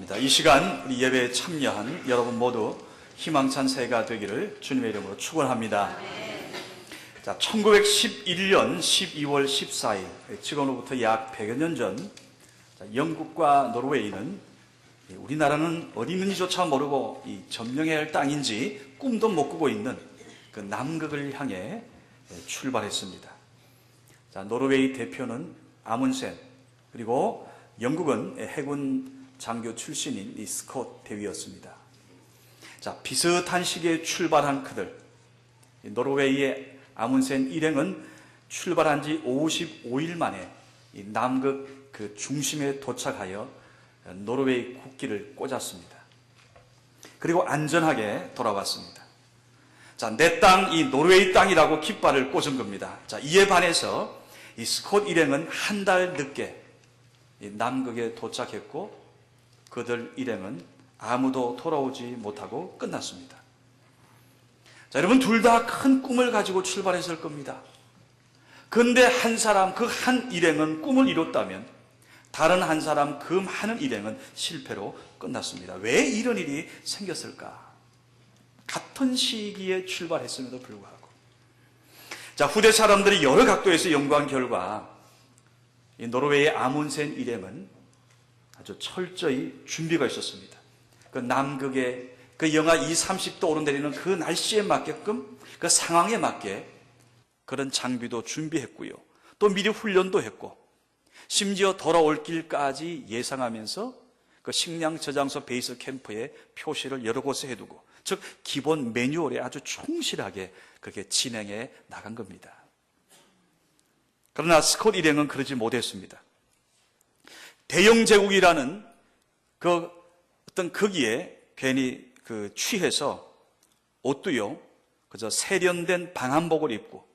감사합니다. 이 시간 우리 예배에 참여한 여러분 모두 희망찬 새해가 되기를 주님의 이름으로 축원합니다. 자, 1911년 12월 14일, 지금으로부터 약 100여 년 전, 영국과 노르웨이는 우리나라는 어디 있는지조차 모르고 이 점령해야 할 땅인지 꿈도 못 꾸고 있는 그 남극을 향해 출발했습니다. 자, 노르웨이 대표는 아문센, 그리고 영국은 해군 장교 출신인 이 스콧 대위였습니다. 자, 비슷한 시기에 출발한 그들, 노르웨이의 아문센 일행은 출발한 지 55일 만에 이 남극 그 중심에 도착하여 노르웨이 국기를 꽂았습니다. 그리고 안전하게 돌아왔습니다. 자, 내 땅, 이 노르웨이 땅이라고 깃발을 꽂은 겁니다. 자, 이에 반해서 이 스콧 일행은 한 달 늦게 이 남극에 도착했고, 그들 일행은 아무도 돌아오지 못하고 끝났습니다. 자, 여러분, 둘 다 큰 꿈을 가지고 출발했을 겁니다. 그런데 한 사람, 그 한 일행은 꿈을 이뤘다면 다른 한 사람, 그 많은 일행은 실패로 끝났습니다. 왜 이런 일이 생겼을까? 같은 시기에 출발했음에도 불구하고. 자, 후대 사람들이 여러 각도에서 연구한 결과 이 노르웨이의 아문센 일행은 아주 철저히 준비가 있었습니다. 그 남극의 그 영하 20, 30도 오르내리는 그 날씨에 맞게끔, 그 상황에 맞게 그런 장비도 준비했고요. 또 미리 훈련도 했고, 심지어 돌아올 길까지 예상하면서 그 식량 저장소 베이스 캠프에 표시를 여러 곳에 해두고, 즉 기본 매뉴얼에 아주 충실하게 그렇게 진행해 나간 겁니다. 그러나 스콧 일행은 그러지 못했습니다. 대영 제국이라는 그 어떤 거기에 괜히 그 취해서 옷도요, 그저 세련된 방한복을 입고,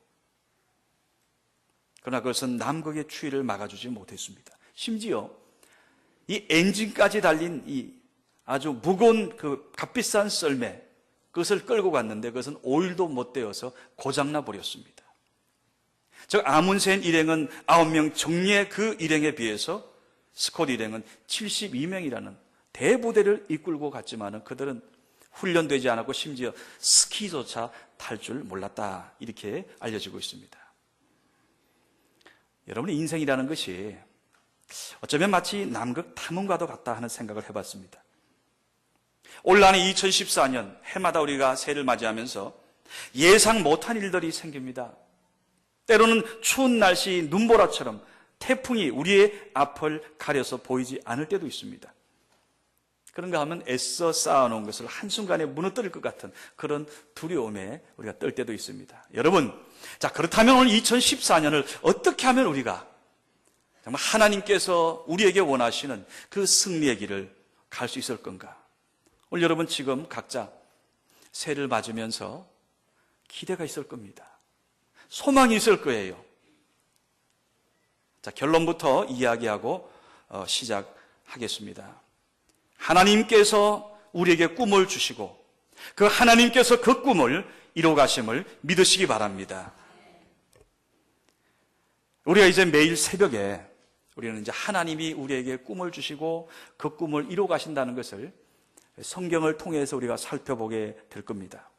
그러나 그것은 남극의 추위를 막아주지 못했습니다. 심지어 이 엔진까지 달린 이 아주 무거운 그 값비싼 썰매, 그것을 끌고 갔는데 그것은 오일도 못 되어서 고장나 버렸습니다. 즉 아문센 일행은 9명 정예의 그 일행에 비해서 스콧 일행은 72명이라는 대부대를 이끌고 갔지만 그들은 훈련되지 않았고 심지어 스키조차 탈 줄 몰랐다, 이렇게 알려지고 있습니다. 여러분의 인생이라는 것이 어쩌면 마치 남극 탐험과도 같다 하는 생각을 해봤습니다. 올 한해 2014년 해마다 우리가 새해를 맞이하면서 예상 못한 일들이 생깁니다. 때로는 추운 날씨 눈보라처럼 태풍이 우리의 앞을 가려서 보이지 않을 때도 있습니다. 그런가 하면 애써 쌓아놓은 것을 한순간에 무너뜨릴 것 같은 그런 두려움에 우리가 떨 때도 있습니다. 여러분, 자, 그렇다면 오늘 2014년을 어떻게 하면 우리가 정말 하나님께서 우리에게 원하시는 그 승리의 길을 갈 수 있을 건가? 오늘 여러분 지금 각자 새해를 맞으면서 기대가 있을 겁니다. 소망이 있을 거예요. 자, 결론부터 이야기하고 시작하겠습니다. 하나님께서 우리에게 꿈을 주시고 그 하나님께서 그 꿈을 이루어가심을 믿으시기 바랍니다. 우리가 이제 매일 새벽에 우리는 이제 하나님이 우리에게 꿈을 주시고 그 꿈을 이루어가신다는 것을 성경을 통해서 우리가 살펴보게 될 겁니다.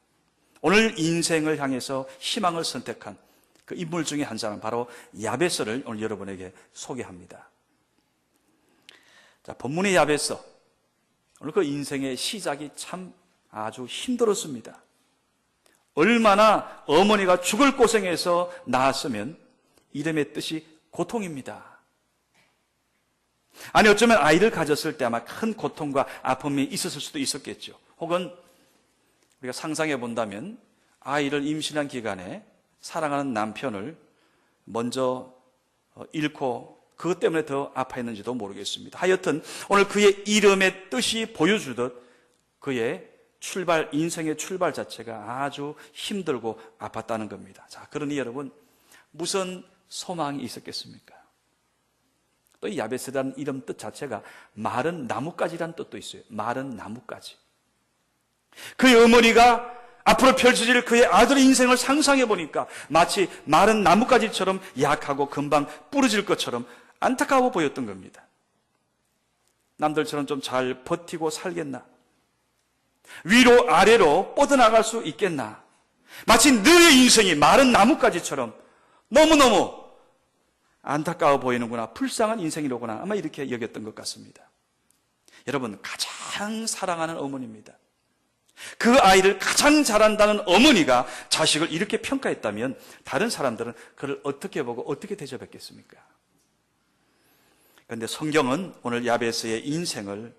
오늘 인생을 향해서 희망을 선택한 그 인물 중에 한 사람, 바로 야베스를 오늘 여러분에게 소개합니다. 자, 본문의 야베스, 오늘 그 인생의 시작이 참 아주 힘들었습니다. 얼마나 어머니가 죽을 고생해서 낳았으면 이름의 뜻이 고통입니다. 아니, 어쩌면 아이를 가졌을 때 아마 큰 고통과 아픔이 있었을 수도 있었겠죠. 혹은 우리가 상상해 본다면 아이를 임신한 기간에 사랑하는 남편을 먼저 잃고 그것 때문에 더 아파했는지도 모르겠습니다. 하여튼 오늘 그의 이름의 뜻이 보여주듯 그의 인생의 출발 자체가 아주 힘들고 아팠다는 겁니다. 자, 그러니 여러분, 무슨 소망이 있었겠습니까? 또 이 야베스라는 이름 뜻 자체가 마른 나뭇가지라는 뜻도 있어요. 마른 나뭇가지. 그의 어머니가 앞으로 펼쳐질 그의 아들의 인생을 상상해 보니까 마치 마른 나뭇가지처럼 약하고 금방 부러질 것처럼 안타까워 보였던 겁니다. 남들처럼 좀 잘 버티고 살겠나? 위로 아래로 뻗어나갈 수 있겠나? 마치 너의 인생이 마른 나뭇가지처럼 너무너무 안타까워 보이는구나, 불쌍한 인생이로구나, 아마 이렇게 여겼던 것 같습니다. 여러분, 가장 사랑하는 어머니입니다. 그 아이를 가장 잘한다는 어머니가 자식을 이렇게 평가했다면 다른 사람들은 그를 어떻게 보고 어떻게 대접했겠습니까? 그런데 성경은 오늘 야베스의 인생을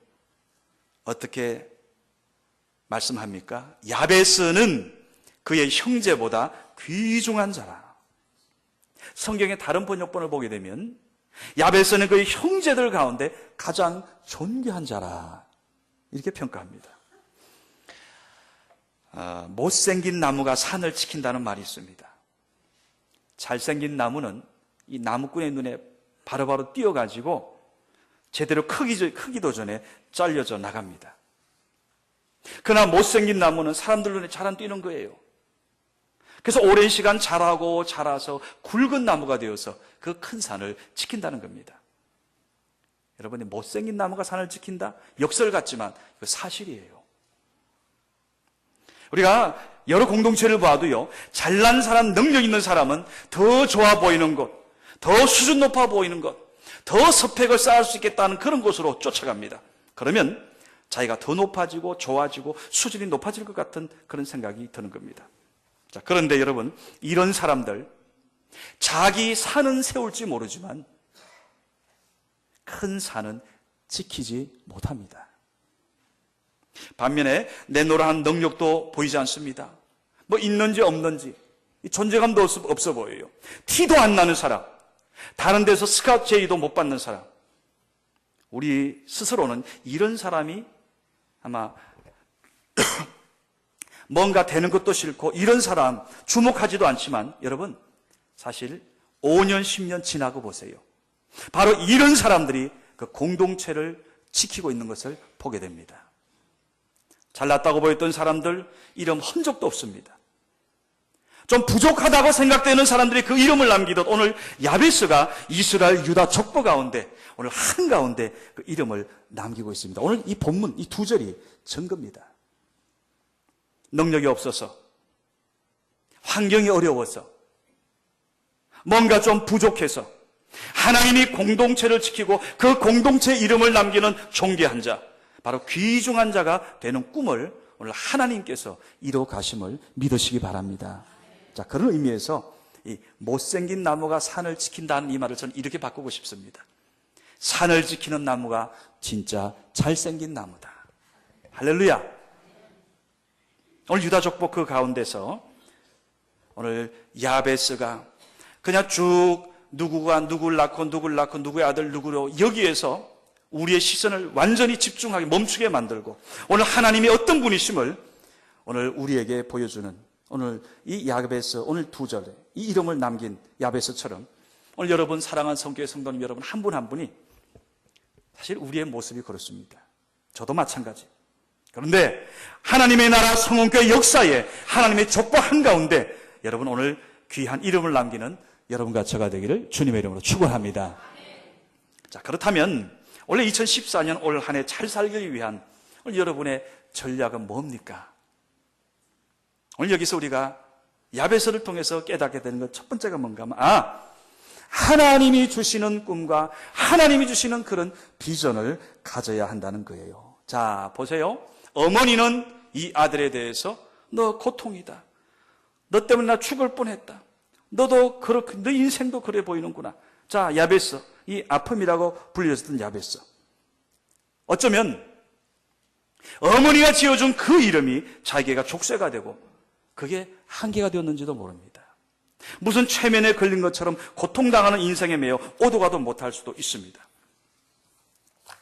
어떻게 말씀합니까? 야베스는 그의 형제보다 귀중한 자라. 성경의 다른 번역본을 보게 되면 야베스는 그의 형제들 가운데 가장 존귀한 자라, 이렇게 평가합니다. 못생긴 나무가 산을 지킨다는 말이 있습니다. 잘생긴 나무는 이 나무꾼의 눈에 바로바로 띄어가지고 제대로 크기도 전에 잘려져 나갑니다. 그러나 못생긴 나무는 사람들 눈에 잘 안 띄는 거예요. 그래서 오랜 시간 자라고 자라서 굵은 나무가 되어서 그 큰 산을 지킨다는 겁니다. 여러분이 못생긴 나무가 산을 지킨다? 역설 같지만 이거 사실이에요. 우리가 여러 공동체를 봐도요, 잘난 사람, 능력 있는 사람은 더 좋아 보이는 것, 더 수준 높아 보이는 것, 더 스펙을 쌓을 수 있겠다는 그런 곳으로 쫓아갑니다. 그러면 자기가 더 높아지고 좋아지고 수준이 높아질 것 같은 그런 생각이 드는 겁니다. 자, 그런데 여러분, 이런 사람들 자기 산은 세울지 모르지만 큰 산은 지키지 못합니다. 반면에 내노라한 능력도 보이지 않습니다. 뭐 있는지 없는지 존재감도 없어 보여요. 티도 안 나는 사람, 다른 데서 스카우트 제의도 못 받는 사람, 우리 스스로는 이런 사람이 아마 뭔가 되는 것도 싫고 이런 사람 주목하지도 않지만 여러분, 사실 5년 10년 지나고 보세요. 바로 이런 사람들이 그 공동체를 지키고 있는 것을 보게 됩니다. 잘났다고 보였던 사람들 이름 흔적도 없습니다. 좀 부족하다고 생각되는 사람들이 그 이름을 남기듯 오늘 야베스가 이스라엘 유다 족보 가운데 오늘 한가운데 그 이름을 남기고 있습니다. 오늘 이 본문 이 두 절이 증거입니다. 능력이 없어서, 환경이 어려워서, 뭔가 좀 부족해서 하나님이 공동체를 지키고 그 공동체 이름을 남기는 존귀한 자, 바로 귀중한 자가 되는 꿈을 오늘 하나님께서 이루어 가심을 믿으시기 바랍니다. 자, 그런 의미에서 이 못생긴 나무가 산을 지킨다는 이 말을 저는 이렇게 바꾸고 싶습니다. 산을 지키는 나무가 진짜 잘생긴 나무다. 할렐루야. 오늘 유다족보 그 가운데서 오늘 야베스가 그냥 쭉 누구가 누구를 낳고 누구의 아들 누구로 여기에서 우리의 시선을 완전히 집중하게 멈추게 만들고 오늘 하나님이 어떤 분이심을 오늘 우리에게 보여주는 오늘 이 야베스 오늘 두 절에 이 이름을 남긴 야베스처럼 오늘 여러분 사랑하는 성교회 성도님 여러분 한 분 한 분이 사실 우리의 모습이 그렇습니다. 저도 마찬가지. 그런데 하나님의 나라 성원교회 역사에 하나님의 족보 한가운데 여러분 오늘 귀한 이름을 남기는 여러분과 저가 되기를 주님의 이름으로 축원합니다. 자, 그렇다면 원래 2014년 올 한 해 잘 살기 위한 오늘 여러분의 전략은 뭡니까? 오늘 여기서 우리가 야베스를 통해서 깨닫게 되는 것 첫 번째가 뭔가 하면 하나님이 주시는 꿈과 하나님이 주시는 그런 비전을 가져야 한다는 거예요. 자, 보세요. 어머니는 이 아들에 대해서 너 고통이다. 너 때문에 나 죽을 뻔했다. 너도 그렇게 너 인생도 그래 보이는구나. 자, 야베스, 이 아픔이라고 불렸던 야베스. 어쩌면 어머니가 지어준 그 이름이 자기가 족쇄가 되고 그게 한계가 되었는지도 모릅니다. 무슨 최면에 걸린 것처럼 고통당하는 인생에 매여 오도가도 못할 수도 있습니다.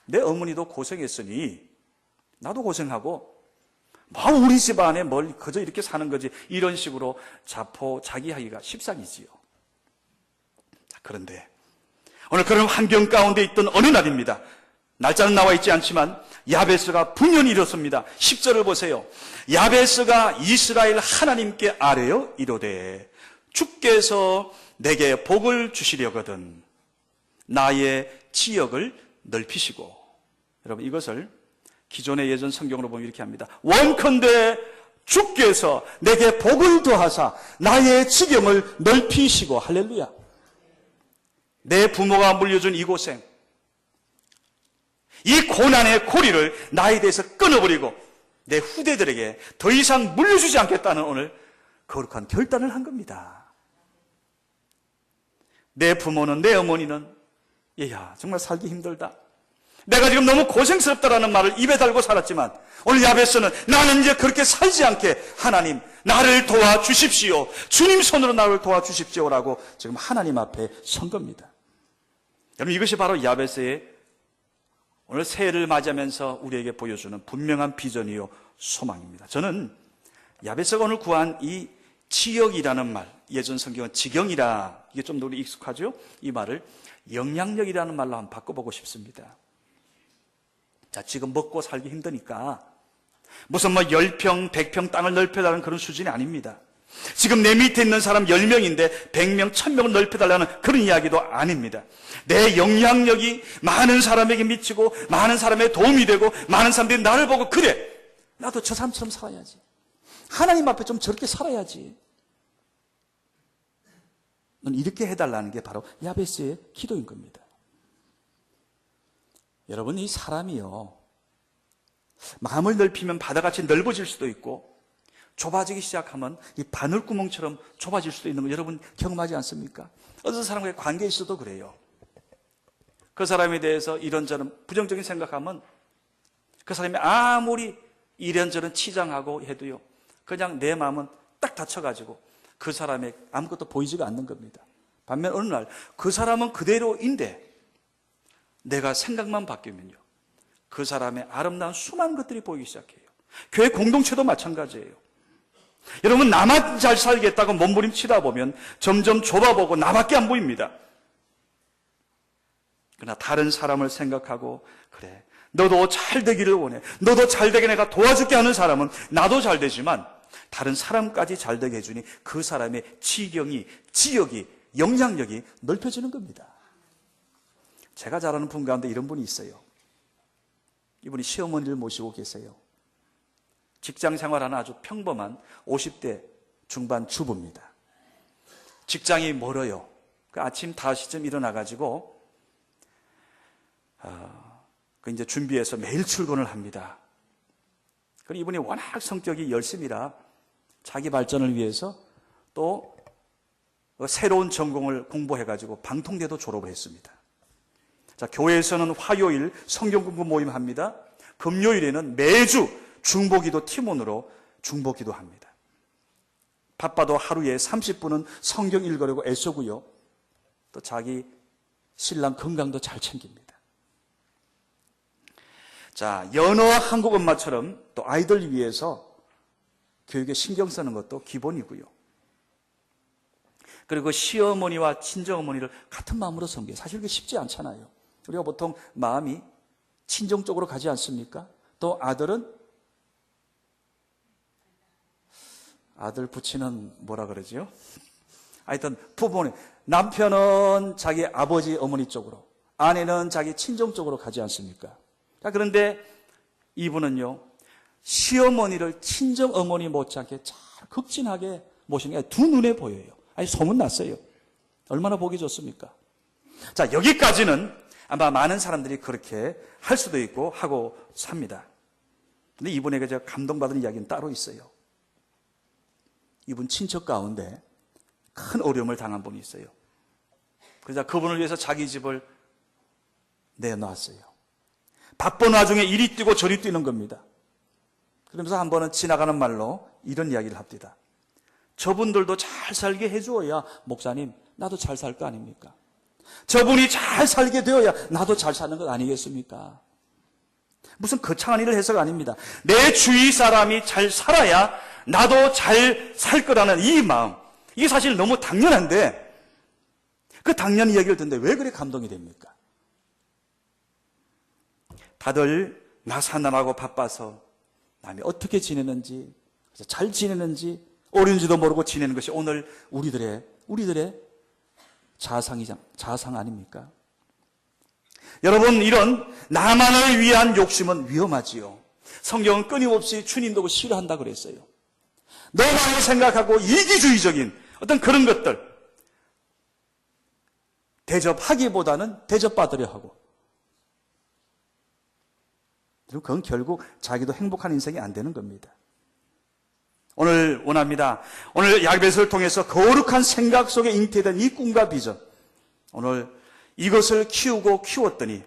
내 어머니도 고생했으니 나도 고생하고 뭐 우리 집안에 뭘 그저 이렇게 사는 거지 이런 식으로 자기하기가 십상이지요. 자, 그런데 오늘 그런 환경 가운데 있던 어느 날입니다. 날짜는 나와 있지 않지만 야베스가 분연히 이렇습니다. 10절을 보세요. 야베스가 이스라엘 하나님께 아뢰어 이르되 주께서 내게 복을 주시려거든 나의 지역을 넓히시고. 여러분, 이것을 기존의 예전 성경으로 보면 이렇게 합니다. 원컨대 주께서 내게 복을 더하사 나의 지경을 넓히시고. 할렐루야. 내 부모가 물려준 이 고생, 이 고난의 고리를 나에 대해서 끊어버리고 내 후대들에게 더 이상 물려주지 않겠다는 오늘 거룩한 결단을 한 겁니다. 내 부모는, 내 어머니는 얘야 정말 살기 힘들다, 내가 지금 너무 고생스럽다라는 말을 입에 달고 살았지만 오늘 야베스는 나는 이제 그렇게 살지 않게 하나님 나를 도와주십시오, 주님 손으로 나를 도와주십시오라고 지금 하나님 앞에 선 겁니다. 여러분, 이것이 바로 야베스의 오늘 새해를 맞이하면서 우리에게 보여주는 분명한 비전이요 소망입니다. 저는 야베스가 오늘 구한 이 지역이라는 말, 예전 성경은 지경이라, 이게 좀 우리 익숙하죠? 이 말을 영향력이라는 말로 한번 바꿔보고 싶습니다. 자, 지금 먹고 살기 힘드니까 무슨 10평, 100평 땅을 넓혀달라는 그런 수준이 아닙니다. 지금 내 밑에 있는 사람 10명인데 100명, 1000명을 넓혀달라는 그런 이야기도 아닙니다. 내 영향력이 많은 사람에게 미치고 많은 사람의 도움이 되고 많은 사람들이 나를 보고 그래, 나도 저 사람처럼 살아야지, 하나님 앞에 좀 저렇게 살아야지, 넌 이렇게 해달라는 게 바로 야베스의 기도인 겁니다. 여러분, 이 사람이요, 마음을 넓히면 바다같이 넓어질 수도 있고 좁아지기 시작하면 이 바늘구멍처럼 좁아질 수도 있는 거 여러분 경험하지 않습니까? 어떤 사람과의 관계에 있어도 그래요. 그 사람에 대해서 이런저런 부정적인 생각하면 그 사람이 아무리 이런저런 치장하고 해도요, 그냥 내 마음은 딱 닫혀가지고 그 사람의 아무것도 보이지가 않는 겁니다. 반면 어느 날 그 사람은 그대로인데 내가 생각만 바뀌면요, 그 사람의 아름다운 수많은 것들이 보이기 시작해요. 교회 공동체도 마찬가지예요. 여러분, 나만 잘 살겠다고 몸부림치다 보면 점점 좁아보고 나밖에 안 보입니다. 그러나 다른 사람을 생각하고, 그래, 너도 잘 되기를 원해, 너도 잘 되게 내가 도와줄게 하는 사람은 나도 잘 되지만 다른 사람까지 잘 되게 해주니 그 사람의 지경이, 지역이, 영향력이 넓혀지는 겁니다. 제가 잘 아는 분 가운데 이런 분이 있어요. 이분이 시어머니를 모시고 계세요. 직장 생활하는 아주 평범한 50대 중반 주부입니다. 직장이 멀어요. 그 아침 5시쯤 일어나가지고 이제 준비해서 매일 출근을 합니다. 그리고 이분이 워낙 성격이 열심이라 자기 발전을 위해서 또 새로운 전공을 공부해가지고 방통대도 졸업을 했습니다. 자, 교회에서는 화요일 성경 공부 모임 합니다. 금요일에는 매주 중보기도 팀원으로 중보기도 합니다. 바빠도 하루에 30분은 성경 읽으려고 애쓰고요, 또 자기 신랑 건강도 잘 챙깁니다. 자, 연어와 한국 엄마처럼 또 아이들 위해서 교육에 신경 쓰는 것도 기본이고요. 그리고 시어머니와 친정어머니를 같은 마음으로 섬겨요. 사실 그게 쉽지 않잖아요. 우리가 보통 마음이 친정 쪽으로 가지 않습니까? 또 아들 부친은 뭐라 그러지요? 하여튼 부모님, 남편은 자기 아버지 어머니 쪽으로, 아내는 자기 친정 쪽으로 가지 않습니까? 자, 그런데 이분은요, 시어머니를 친정 어머니 못지않게 잘 극진하게 모시는 게 두 눈에 보여요. 아니, 소문났어요. 얼마나 보기 좋습니까? 자, 여기까지는 아마 많은 사람들이 그렇게 할 수도 있고 하고 삽니다. 근데 이분에게 제가 감동받은 이야기는 따로 있어요. 이분 친척 가운데 큰 어려움을 당한 분이 있어요. 그래서 그분을 위해서 자기 집을 내놨어요. 바쁜 와중에 이리 뛰고 저리 뛰는 겁니다. 그러면서 한 번은 지나가는 말로 이런 이야기를 합니다. 저분들도 잘 살게 해주어야 목사님 나도 잘 살 거 아닙니까? 저분이 잘 살게 되어야 나도 잘 사는 것 아니겠습니까? 무슨 거창한 일을 해서가 아닙니다. 내 주위 사람이 잘 살아야 나도 잘 살 거라는 이 마음, 이게 사실 너무 당연한데 그 당연한 이야기를 듣는데 왜 그리 감동이 됩니까? 다들 나 사느라고 바빠서 남이 어떻게 지내는지, 잘 지내는지, 어려운지도 모르고 지내는 것이 오늘 우리들의 자상 아닙니까? 여러분, 이런 나만을 위한 욕심은 위험하지요. 성경은 끊임없이 주님도 싫어한다 그랬어요. 너만을 생각하고 이기주의적인 어떤 그런 것들 대접하기보다는 대접받으려 하고, 그리고 그건 결국 자기도 행복한 인생이 안 되는 겁니다. 오늘 원합니다. 오늘 야베스를 통해서 거룩한 생각 속에 잉태된 이 꿈과 비전, 오늘 이것을 키우고 키웠더니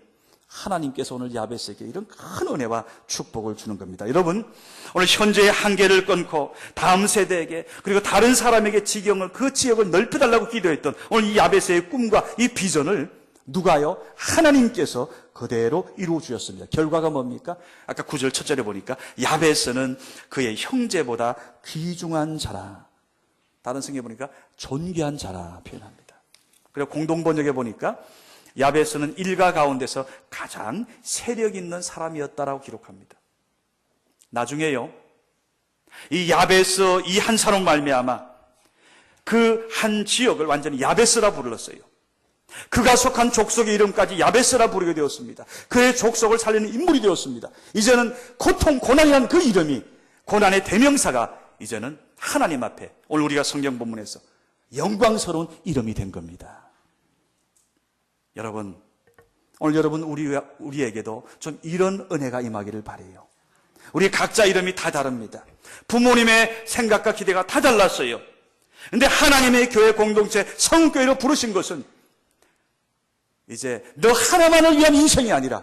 하나님께서 오늘 야베스에게 이런 큰 은혜와 축복을 주는 겁니다. 여러분, 오늘 현재의 한계를 끊고 다음 세대에게, 그리고 다른 사람에게 그 지역을 넓혀달라고 기도했던 오늘 이 야베스의 꿈과 이 비전을 누가요? 하나님께서 그대로 이루어 주셨습니다. 결과가 뭡니까? 아까 9절 첫 절에 보니까 야베스는 그의 형제보다 귀중한 자라. 다른 성경에 보니까 존귀한 자라 표현합니다. 그리고 공동번역에 보니까 야베스는 일가 가운데서 가장 세력 있는 사람이었다라고 기록합니다. 나중에요, 이 야베스 이 한 사람 말미암아 그 한 지역을 완전히 야베스라 불렀어요. 그가 속한 족속의 이름까지 야베스라 부르게 되었습니다. 그의 족속을 살리는 인물이 되었습니다. 이제는 고통, 고난이란 그 이름이, 고난의 대명사가 이제는 하나님 앞에 오늘 우리가 성경 본문에서 영광스러운 이름이 된 겁니다. 여러분, 오늘 여러분 우리에게도 좀 이런 은혜가 임하기를 바라요. 우리 각자 이름이 다 다릅니다. 부모님의 생각과 기대가 다 달랐어요. 그런데 하나님의 교회 공동체 성교회로 부르신 것은 이제 너 하나만을 위한 인생이 아니라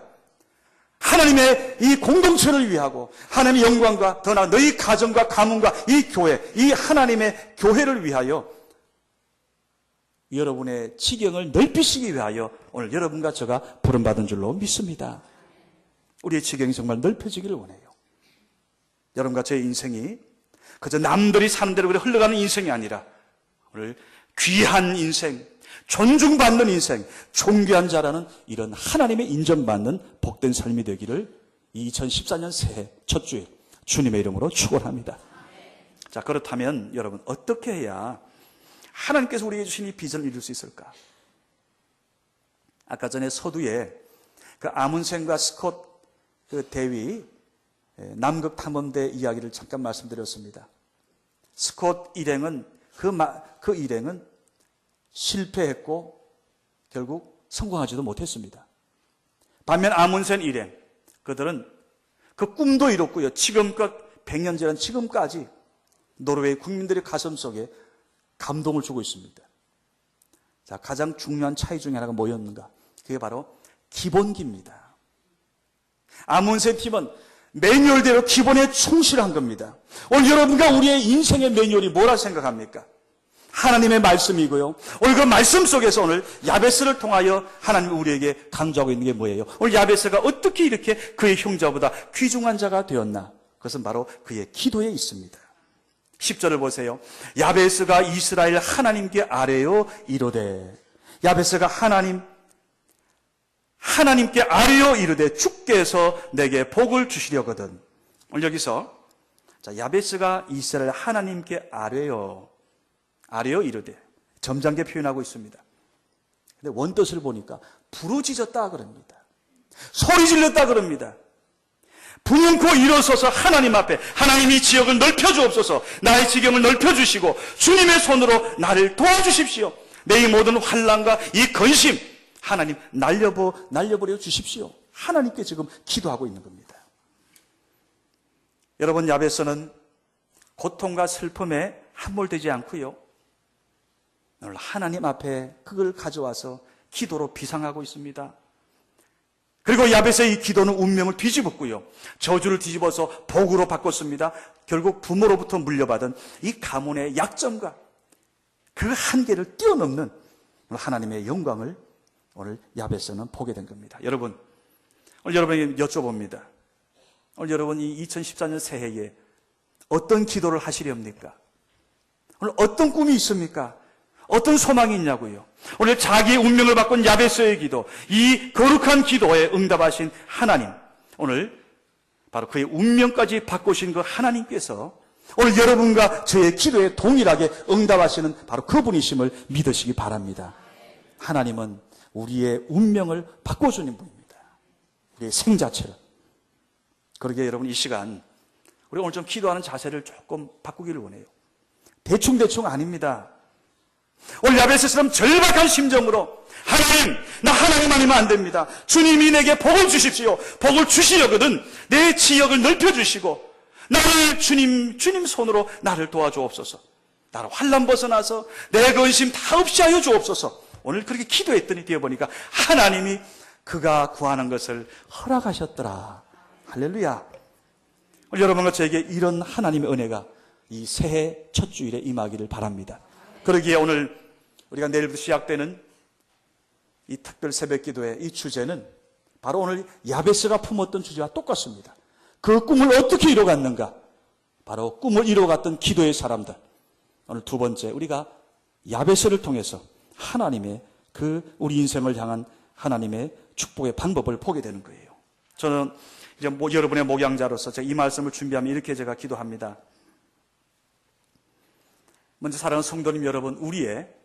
하나님의 이 공동체를 위하고 하나님의 영광과 더 나아 너희 가정과 가문과 이 교회, 이 하나님의 교회를 위하여 여러분의 지경을 넓히시기 위하여 오늘 여러분과 제가 부름받은 줄로 믿습니다. 우리의 지경이 정말 넓혀지기를 원해요. 여러분과 저의 인생이 그저 남들이 사는 대로 흘러가는 인생이 아니라 오늘 귀한 인생, 존중받는 인생, 존귀한 자라는 이런 하나님의 인정받는 복된 삶이 되기를 2014년 새해 첫 주일 주님의 이름으로 축원합니다. 자, 그렇다면 여러분 어떻게 해야 하나님께서 우리에게 주신 이 비전을 이룰 수 있을까? 아까 전에 서두에 그 아문센과 스콧 그 대위 남극 탐험대 이야기를 잠깐 말씀드렸습니다. 스콧 일행은 그 일행은 실패했고 결국 성공하지도 못했습니다. 반면 아문센 일행, 그들은 그 꿈도 이뤘고요. 지금껏 100년 지난 지금까지 노르웨이 국민들의 가슴 속에 감동을 주고 있습니다. 자, 가장 중요한 차이 중에 하나가 뭐였는가? 그게 바로 기본기입니다. 아문센 팀은 매뉴얼대로 기본에 충실한 겁니다. 오늘 여러분과 우리의 인생의 매뉴얼이 뭐라 생각합니까? 하나님의 말씀이고요. 오늘 그 말씀 속에서 오늘 야베스를 통하여 하나님이 우리에게 강조하고 있는 게 뭐예요? 오늘 야베스가 어떻게 이렇게 그의 형제보다 귀중한 자가 되었나? 그것은 바로 그의 기도에 있습니다. 10절을 보세요. 야베스가 이스라엘 하나님께 아뢰어 이르되, 야베스가 하나님께 아뢰어 이르되 주께서 내게 복을 주시려거든. 오늘 여기서 자, 야베스가 이스라엘 하나님께 아뢰어 이르되 점잖게 표현하고 있습니다. 근데 원뜻을 보니까 부르짖었다 그럽니다. 소리 질렀다 그럽니다. 분연코 일어서서 하나님 앞에 하나님이 지역을 넓혀주옵소서, 나의 지경을 넓혀주시고 주님의 손으로 나를 도와주십시오. 내 이 모든 환난과 이 근심 하나님 날려버려 주십시오. 하나님께 지금 기도하고 있는 겁니다. 여러분, 야베스는 고통과 슬픔에 함몰되지 않고요, 오늘 하나님 앞에 그걸 가져와서 기도로 비상하고 있습니다. 그리고 야베스의 이 기도는 운명을 뒤집었고요, 저주를 뒤집어서 복으로 바꿨습니다. 결국 부모로부터 물려받은 이 가문의 약점과 그 한계를 뛰어넘는 하나님의 영광을 오늘 야베스는 보게 된 겁니다. 여러분, 오늘 여러분에게 여쭤봅니다. 오늘 여러분 이 2014년 새해에 어떤 기도를 하시렵니까? 오늘 어떤 꿈이 있습니까? 어떤 소망이 있냐고요? 오늘 자기의 운명을 바꾼 야베스의 기도, 이 거룩한 기도에 응답하신 하나님, 오늘 바로 그의 운명까지 바꾸신 그 하나님께서 오늘 여러분과 저의 기도에 동일하게 응답하시는 바로 그분이심을 믿으시기 바랍니다. 하나님은 우리의 운명을 바꿔주는 분입니다. 우리의 생자체를. 그러기에 여러분 이 시간 우리 오늘 좀 기도하는 자세를 조금 바꾸기를 원해요. 대충 아닙니다. 오늘 야베스처럼 절박한 심정으로 하나님, 나 하나님 아니면 안 됩니다. 주님이 내게 복을 주십시오. 복을 주시려거든 내 지역을 넓혀주시고 나를 주님 손으로 나를 도와주옵소서. 나를 환난 벗어나서 내 근심 다 없이 하여 주옵소서. 오늘 그렇게 기도했더니 뒤에 보니까 하나님이 그가 구하는 것을 허락하셨더라. 할렐루야. 오늘 여러분과 저에게 이런 하나님의 은혜가 이 새해 첫 주일에 임하기를 바랍니다. 그러기에 오늘 우리가 내일부터 시작되는 이 특별 새벽 기도의 이 주제는 바로 오늘 야베스가 품었던 주제와 똑같습니다. 그 꿈을 어떻게 이뤄갔는가? 바로 꿈을 이뤄갔던 기도의 사람들. 오늘 두 번째, 우리가 야베스를 통해서 하나님의 그 우리 인생을 향한 하나님의 축복의 방법을 보게 되는 거예요. 저는 이제 여러분의 목양자로서 제가 이 말씀을 준비하면 이렇게 제가 기도합니다. 먼저 사랑하는 성도님 여러분, 우리의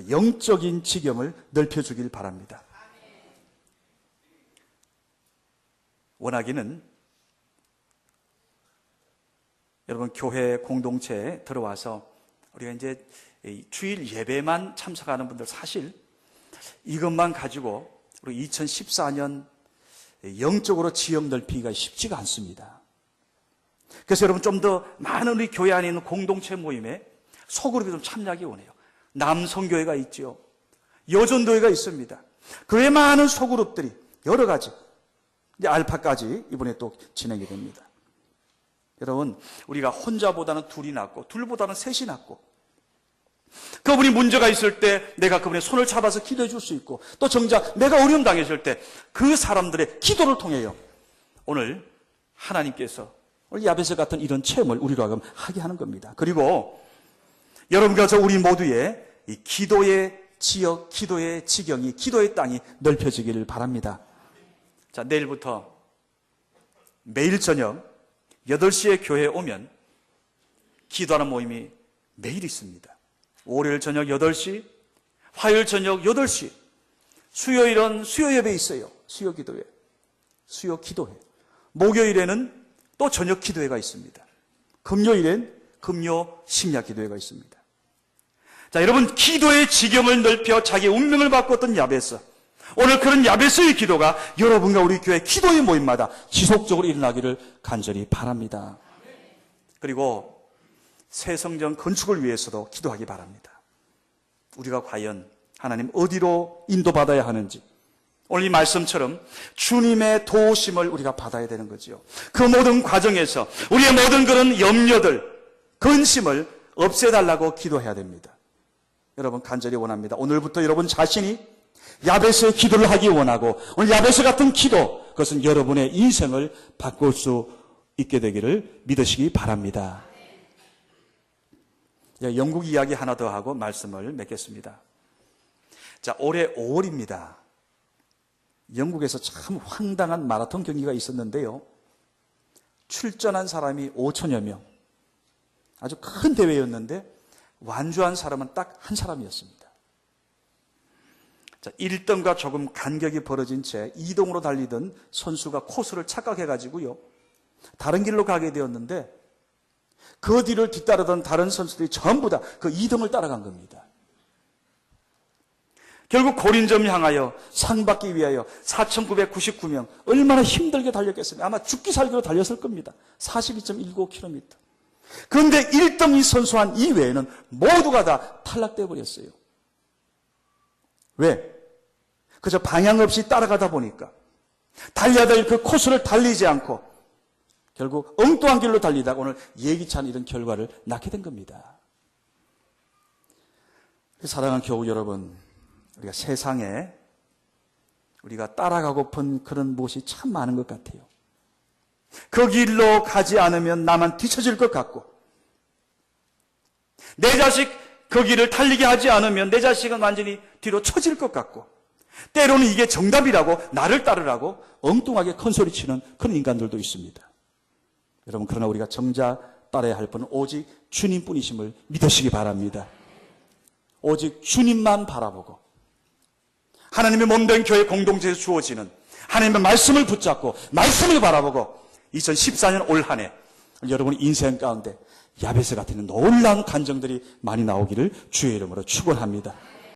영적인 지경을 넓혀주길 바랍니다. 원하기는 여러분 교회 공동체에 들어와서 우리가 이제 주일 예배만 참석하는 분들 사실 이것만 가지고 우리 2014년 영적으로 지역 넓히기가 쉽지가 않습니다. 그래서 여러분 좀 더 많은 우리 교회 안에 있는 공동체 모임에 소그룹이 좀 참여하기 원해요. 남성교회가 있죠. 여전도회가 있습니다. 그 외 많은 소그룹들이 여러 가지 이제 알파까지 이번에 또 진행이 됩니다. 여러분 우리가 혼자보다는 둘이 낫고 둘보다는 셋이 낫고 그분이 문제가 있을 때 내가 그분의 손을 잡아서 기도해 줄 수 있고 또 정작 내가 어려움 당했을 때 그 사람들의 기도를 통해요. 오늘 하나님께서 오늘 야베스 같은 이런 체험을 우리로 하여금 하게 하는 겁니다. 그리고 여러분과 저 우리 모두의 이 기도의 지역, 기도의 지경이, 기도의 땅이 넓혀지기를 바랍니다. 자, 내일부터 매일 저녁 8시에 교회에 오면 기도하는 모임이 매일 있습니다. 월요일 저녁 8시, 화요일 저녁 8시, 수요일은 수요 예배 있어요. 수요 기도회, 수요 기도회. 목요일에는 또 저녁 기도회가 있습니다. 금요일엔 금요 심야 기도회가 있습니다. 자, 여러분 기도의 지경을 넓혀 자기 운명을 바꿨던 야베스. 오늘 그런 야베스의 기도가 여러분과 우리 교회 기도의 모임마다 지속적으로 일어나기를 간절히 바랍니다. 그리고 새 성전 건축을 위해서도 기도하기 바랍니다. 우리가 과연 하나님 어디로 인도받아야 하는지 오늘 이 말씀처럼 주님의 도우심을 우리가 받아야 되는 거죠. 그 모든 과정에서 우리의 모든 그런 염려들, 근심을 없애달라고 기도해야 됩니다. 여러분 간절히 원합니다. 오늘부터 여러분 자신이 야베스의 기도를 하기 원하고 오늘 야베스 같은 기도, 그것은 여러분의 인생을 바꿀 수 있게 되기를 믿으시기 바랍니다. 영국 이야기 하나 더 하고 말씀을 맺겠습니다. 자, 올해 5월입니다. 영국에서 참 황당한 마라톤 경기가 있었는데요. 출전한 사람이 5천여 명. 아주 큰 대회였는데 완주한 사람은 딱 한 사람이었습니다. 자, 1등과 조금 간격이 벌어진 채 2등으로 달리던 선수가 코스를 착각해가지고요. 다른 길로 가게 되었는데 그 뒤를 뒤따르던 다른 선수들이 전부 다 그 2등을 따라간 겁니다. 결국 고린점 향하여 상 받기 위하여 4,999명 얼마나 힘들게 달렸겠습니까? 아마 죽기 살기로 달렸을 겁니다. 42.19km. 그런데 1등 이 선수한 이외에는 모두가 다 탈락되어 버렸어요. 왜? 그저 방향 없이 따라가다 보니까 달려야 될 그 코스를 달리지 않고 결국 엉뚱한 길로 달리다가 오늘 예기치 않은 이런 결과를 낳게 된 겁니다. 사랑하는 교우 여러분, 우리가 세상에 우리가 따라가고픈 그런 무엇이 참 많은 것 같아요. 그 길로 가지 않으면 나만 뒤처질 것 같고 내 자식 그 길을 달리게 하지 않으면 내 자식은 완전히 뒤로 처질 것 같고 때로는 이게 정답이라고 나를 따르라고 엉뚱하게 큰소리치는 그런 인간들도 있습니다. 여러분 그러나 우리가 정작 따라야 할 분은 오직 주님뿐이심을 믿으시기 바랍니다. 오직 주님만 바라보고 하나님의 몸된 교회 공동체에서 주어지는 하나님의 말씀을 붙잡고 말씀을 바라보고 2014년 올 한 해 여러분 인생 가운데 야베스 같은 놀라운 간정들이 많이 나오기를 주의 이름으로 축원합니다.